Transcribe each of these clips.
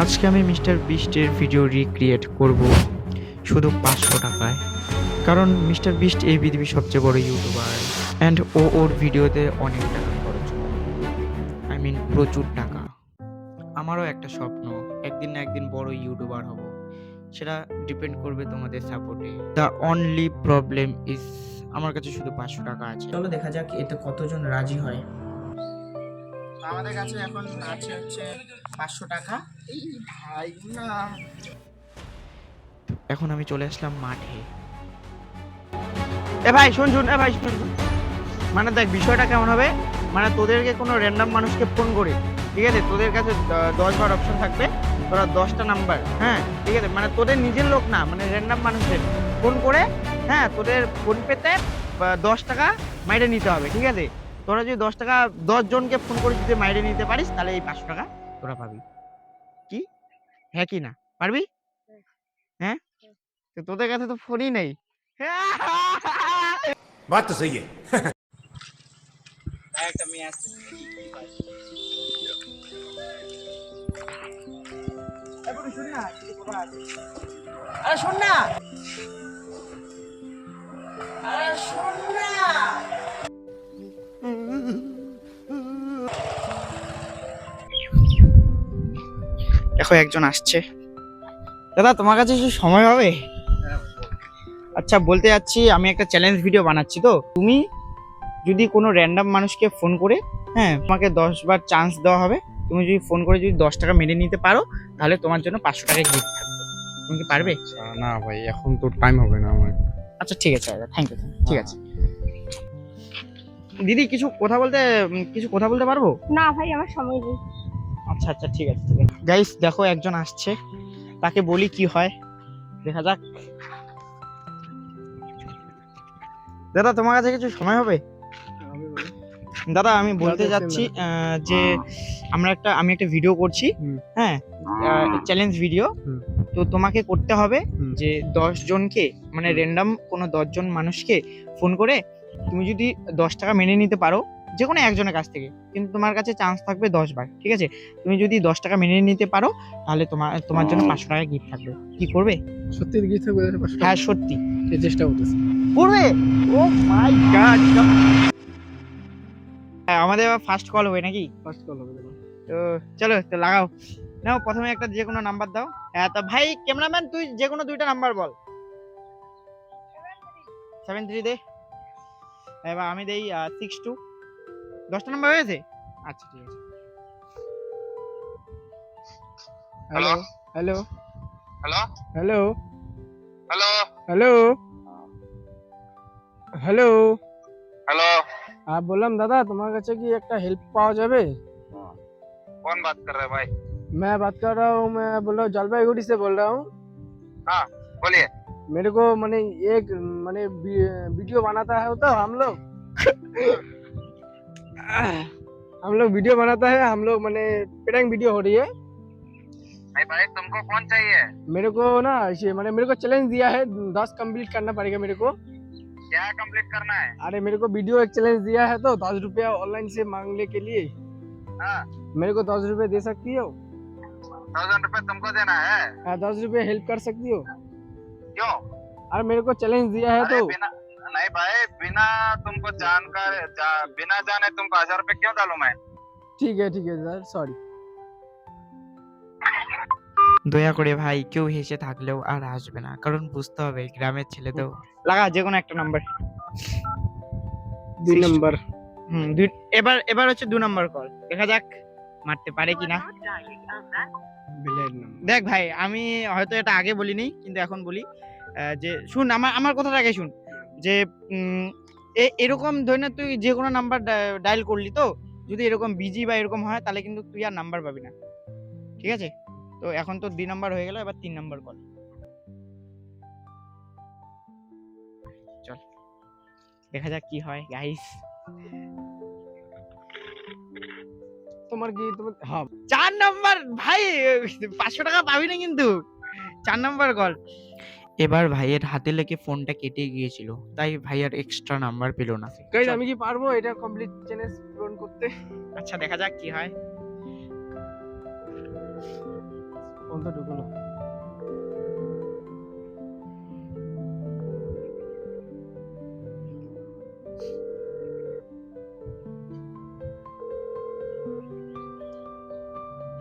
আজকে আমি mister বিস্টের video recreate করব শুধু 500 টাকায়। কারণ মিস্টার বিস্ট এই পৃথিবীর সবচেয়ে বড় ইউটিউবার অ্যান্ড ওর ভিডিওতে অনেক টাকা খরচ করে। আই মিন প্রচুর টাকা। আমারও একটা স্বপ্ন, একদিন না একদিন বড় ইউটিউবার হব। সেটা ডিপেন্ড করবে তোমাদের সাপোর্টে। দ্য অনলি প্রবলেম ইজ আমার কাছে শুধু 500 টাকা আছে। চলো দেখা যাক এতে কতজন রাজি হয়। আমাদের কাছে এখন আছে হচ্ছে 500 টাকা। এই ভাই না, এখন আমি চলে আসলাম মাঠে। এ ভাই শুন, এ ভাই শুন, মানে দেখ বিষয়টা কেমন হবে, মানে তোদেরকে কোনো র্যান্ডম মানুষকে ফোন করে, ঠিক আছে, তোদের কাছে 10 বার অপশন থাকবে, তোরা 10টা নাম্বার, হ্যাঁ ঠিক আছে, মানে তোদের নিজের লোক না, মানে র্যান্ডম মানুষদের ফোন করে, হ্যাঁ তোদের ফোন পেতে 10 টাকা মাইরে নিতে হবে, ঠিক আছে। তোরা যদি 10 টাকা 10 জনকে ফোন করে যদি মাইরে নিতে পারিস তাহলে এই 500 টাকা তোরা পাবি। কি, হ্যাঁ কি না পারবি? হ্যাঁ, তো তোদের কাছে তো ফোনই নেই। बात तो सही है। একটা মেয়ে আসছে, শোন না, আরে শোন না, আরে শোন না। দেখো একজন আসছে। দাদা তোমার কাছে কিছু সময় হবে? আচ্ছা বলতে যাচ্ছি, আমি একটা চ্যালেঞ্জ ভিডিও বানাচ্ছি, তো তুমি যদি কোনো র্যান্ডম মানুষকে ফোন করে, হ্যাঁ তোমাকে 10 বার চান্স দেওয়া হবে, তুমি যদি ফোন করে যদি 10 টাকা মেরে নিতে পারো তাহলে তোমার জন্য 500 টাকা গিফট থাকবে। তুমি কি পারবে? আচ্ছা, না ভাই এখন তো টাইম হবে না আমার। আচ্ছা ঠিক আছে দাদা, থ্যাংক ইউ, ঠিক আছে। দিদি কিছু কথা বলতে পারবো? না ভাই, আমার সময় নেই। আচ্ছা আচ্ছা ঠিক আছে ঠিক আছে। গাইস দেখো একজন আসছে, তাকে বলি কি হয়, দেখা যাক। দাদা তোমার কাছে কিছু সময় হবে? দাদা আমি বলতে যাচ্ছি যে আমি একটা ভিডিও করছি, হ্যাঁ চ্যালেঞ্জ ভিডিও। তো তোমাকে করতে হবে যে 10 জনকে, মানে র্যান্ডম কোনো 10 জন মানুষকে ফোন করে তুমি যদি 10 টাকা মেনে নিতে পারো যে কোনো একজনের কাছ থেকে, কিন্তু তোমার কাছে চান্স থাকবে 10 বার, ঠিক আছে। তুমি যদি 10 টাকা মেনে নিতে পারো তাহলে তোমার জন্য 500 টাকা গিফট থাকবে। কি করবে? সত্যি কি থাকবে? হ্যাঁ সত্যি এই চেষ্টা করতেছি। করবে। ও মাই গড, আমাদের এবার ফার্স্ট কল হবে নাকি? ফার্স্ট কল হবে। তো চলো তো লাগাও। নাও প্রথমে একটা যে কোনো নাম্বার দাও। হ্যাঁ তো ভাই ক্যামেরাম্যান তুই যে কোনো 2টা নাম্বার বল। 73 দে। এবার আমি দেই 62। 10টা নাম্বার হয়েছে? আচ্ছা ঠিক আছে। Hello hello hello hello hello hello hello hello বললাম দাদা তোমার কাছে কি একটা হেল্প পাওয়া যাবে? कौन बात कर रहे हैं भाई? मैं बात कर रहा हूँ, मैं बोल रहा हूँ जलपाईगुड़ी से बोल रहा हूँ। हाँ बोलिए। मेरे को मैंने एक मैंने वीडियो बनाता है तो हम लोग वीडियो बनाता है, हम लोग मैंने प्रैंक वीडियो हो रही है। भाई भाई तुमको कौन चाहिए? मेरे को ना ये मैंने मेरे को चैलेंज दिया है, 10 कंप्लीट करना पड़ेगा मेरे को। क्या कंप्लीट करना है? अरे मेरे को वीडियो एक चैलेंज दिया है तो 10 रुपया ऑनलाइन से मांगने के लिए। हाँ मेरे को 10 रुपए दे सकती हो? 1000 रुपए तुमको देना है? 10 रुपए हेल्प कर सकती हो? क्यों? अरे मेरे को चैलेंज दिया है अरे तो। बिना नहीं भाई, बिना तुमको बिना जाने तुमको 1000 रुपए क्यों डालूं मैं? ठीक है सर, सॉरी। দয়া করে ভাই কেউ হেসে থাকলেও আর আসবে না, কারণ বুঝতে হবে গ্রামের ছেলে তো। লাগা যে কোনো একটা নাম্বার। 2 नंबर। এবার হচ্ছে 2 নাম্বার কল, দেখা যাক মারতে পারে কিনা। দেখ ভাই আমি হয়তো এটা আগে বলিনি কিন্তু এখন বলি, যে শুন আমার কথাটা আগে শুন, যে এরকম ধরে না, তুই যে কোনো নাম্বার ডায়াল করলি, তো যদি এরকম বিজি বা এরকম হয় তাহলে কিন্তু তুই আর নাম্বার পাবি না, ঠিক আছে। তো এখন তো 2 নাম্বার হয়ে গেল, এবার 3 নাম্বার কল। চল দেখা যাক কি হয় গাইস। তোমার কি তুমি? হ্যাঁ 4 নাম্বার ভাই, 500 টাকা পাবি না কিন্তু। 4 নাম্বার কল। এবার ভাইয়ের হাতে লেগে ফোনটা কেটে গিয়েছিল, তাই ভাইয়ার এক্সট্রা নাম্বার পেল না। গাইস আমি কি পারবো এটা কমপ্লিট চ্যালেঞ্জ পূরণ করতে? আচ্ছা দেখা যাক কি হয়। ফোন তো ঢুকলো না।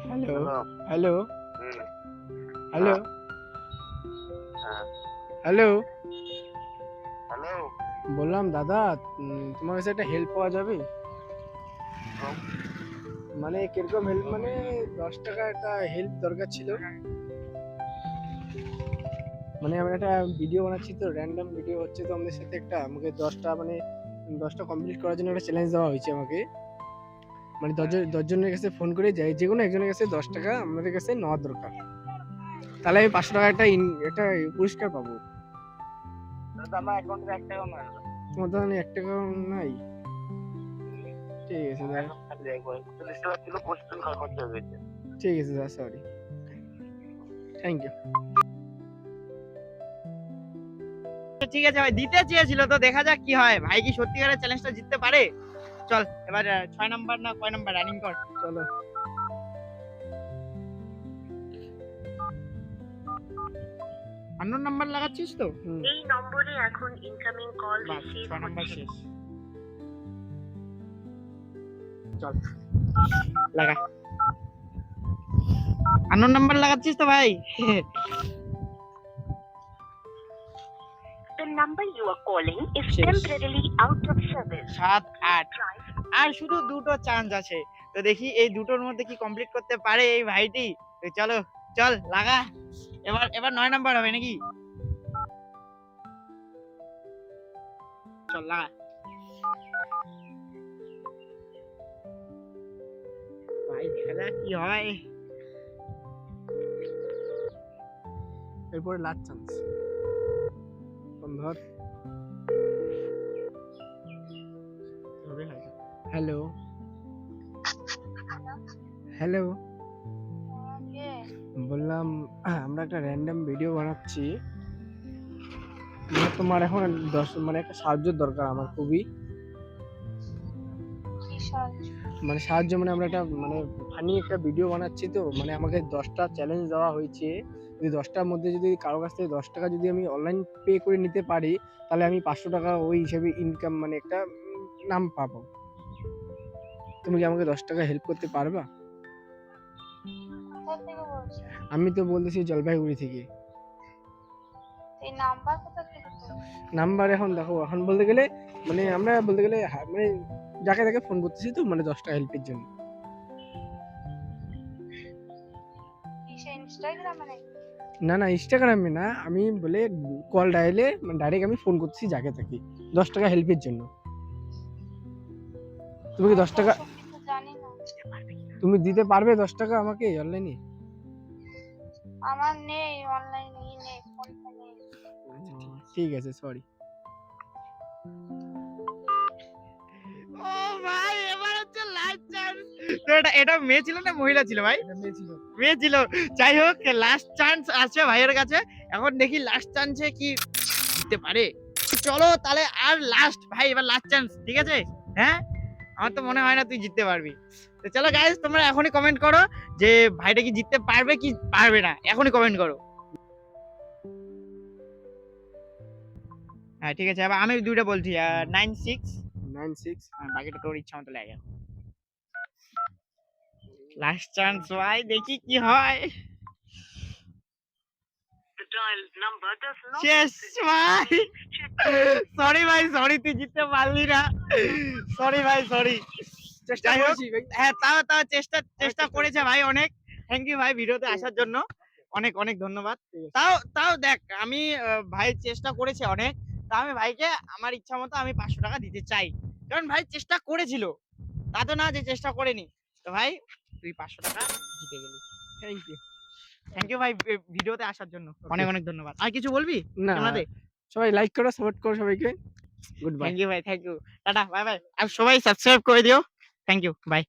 Hello hello hello hello hello বললাম দাদা, তোমার কাছে একটা হেল্প পাওয়া যাবে? মানে কিরকম হেল্প, মানে 10 টাকা একটা হেল্প দরকার ছিল। মানে আমরা একটা ভিডিও বানাচ্ছি তো, র্যান্ডম ভিডিও হচ্ছে তো আমাদের সাথে, একটা আমাকে 10টা মানে 10টা কমপ্লিট করার জন্য একটা চ্যালেঞ্জ দেওয়া হয়েছে আমাকে। মানে 10 জনের কাছে ফোন করে যাই, যে কোনো একজনের কাছে 10 টাকা আমাদের কাছে নেওয়ার দরকার, তাহলে আমি 500 টাকা একটা পুরস্কার পাবো। दादा আমার অ্যাকাউন্টে 1 টাকাও নাই তোমার তো 1 টাকা নাই? ঠিক আছে দাদা, খালি একবার 40 টাকা ছিল 25 টাকা খরচ হয়ে গেছে ঠিক আছে দাদা, সরি, থ্যাংক ইউ। ঠিক আছে ভাই, দিতে চেয়েছিল তো, দেখা যাক কি হয়। ভাই কি সত্যিকারের চ্যালেঞ্জটা জিততে পারে? চল এবার 6 নাম্বার না কয় নাম্বার রানিং কর। চলো। আননোন নাম্বার লাগাচ্ছিস তো? এই নম্বরে এখন ইনকামিং কল বাস, রিসিভ 6 নাম্বার হচ্ছে। শেষ। চল লাগা। আননোন নাম্বার লাগাচ্ছিস তো ভাই? The number you are calling is Yes. temporarily out of service. 7 8 Try আর শুধু দুটো চান্স আছে, তো দেখি এই দুটোর মধ্যে কি কমপ্লিট করতে পারে এই ভাইটি। তো চলো, চল লাগা। এবার 9 নাম্বার হবে নাকি? চল লাগা। ভাই দেখা যাক কি হয়। এরপরে লাস্ট চান্স, ধর। হবে হয়তো। হ্যালো হ্যালো, বললাম আমরা একটা র্যান্ডম ভিডিও বানাচ্ছি, মানে তোমার এখন 10 মানে একটা সাহায্যের দরকার আমার খুবই। মানে সাহায্য মানে আমরা একটা মানে ফানি একটা ভিডিও বানাচ্ছি তো, মানে আমাকে 10টা চ্যালেঞ্জ দেওয়া হয়েছে, যদি 10টার মধ্যে যদি কারো কাছ থেকে 10 টাকা যদি আমি অনলাইন পে করে নিতে পারি, তাহলে আমি 500 টাকা ওই হিসেবে ইনকাম মানে একটা নাম পাবো। তুমি কি আমাকে 10 টাকা হেল্প করতে পারবা? কোথা থেকে বলছো? আমি তো বলতেছি জলপাইগুড়ি থেকে। এই নাম্বার কোথা থেকে পেলে? নাম্বার এখন দেখো, এখন বলতে গেলে মানে আমরা বলতে গেলে মানে যাকে তাকে ফোন করতেছি তো, মানে 10 টাকা হেল্পের জন্য। কিসে, ইনস্টাগ্রামে নাকি? না না, ইনস্টাগ্রামে না, আমি বলে কল ডায়ালে মানে ডাইরেক্ট আমি ফোন করতেছি যাকে তাকে 10 টাকা হেল্পের জন্য। তুমি কি 10 টাকা, ওসব কিছু জানি না। তুমি দিতে পারবে 10 টাকা আমাকে অনলাইনে? আমার নেই অনলাইনে, নেই, ফোনটা নেই। ঠিক আছে, সরি। ও ভাই, এবার হচ্ছে লাস্ট চান্স। তো এটা মেয়ে ছিল না মহিলা ছিল ভাই? মেয়ে ছিল। যাই হোক, লাস্ট চান্স আছে ভাইয়ের কাছে। এখন দেখি লাস্ট চান্সে কি জিততে পারে। চলো তাহলে, আর লাস্ট ভাই, এবার লাস্ট চান্স, ঠিক আছে? হ্যাঁ, আমার তো মনে হয় না তুই জিততে পারবি। তো চলো গাইস, তোমরা এখনই কমেন্ট করো যে ভাইটা কি জিততে পারবে কি পারবে না, এখনই কমেন্ট করো। হ্যাঁ ঠিক আছে, এবার আমি দুইটা বলছি, 96, 96। বাকিটা তোর ইচ্ছা মতো লাগে। লাস্ট চান্স ভাই, দেখি কি হয়। the dialed number does not শেষ ভাই, সরি ভাই, সরি, তুই জিততে পারলি না, সরি ভাই, সরি। চেষ্টা যাই হোক, করছি ভাই। হ্যাঁ তাও চেষ্টা করেছে ভাই অনেক। থ্যাংক ইউ ভাই ভিডিওতে আসার জন্য, অনেক অনেক ধন্যবাদ। তাও দেখ, আমি ভাই চেষ্টা করেছে অনেক, তা আমি ভাইকে আমার ইচ্ছা মতো আমি 500 টাকা দিতে চাই, কারণ ভাই চেষ্টা করেছিল, তা তো না যে চেষ্টা করেনি। তো ভাই তুই 500 টাকা জিতে গেলি। থ্যাংক ইউ ভাই ভিডিওতে আসার জন্য, অনেক অনেক ধন্যবাদ। আর কিছু বলবি না, ক্যামেরাতে? সবাই লাইক করো, সাপোর্ট করো সবাইকে। Good bye. থ্যাংক ইউ ভাই, thank you, tata, bye bye. আর সবাই সাবস্ক্রাইব করে দিও। Thank you, by.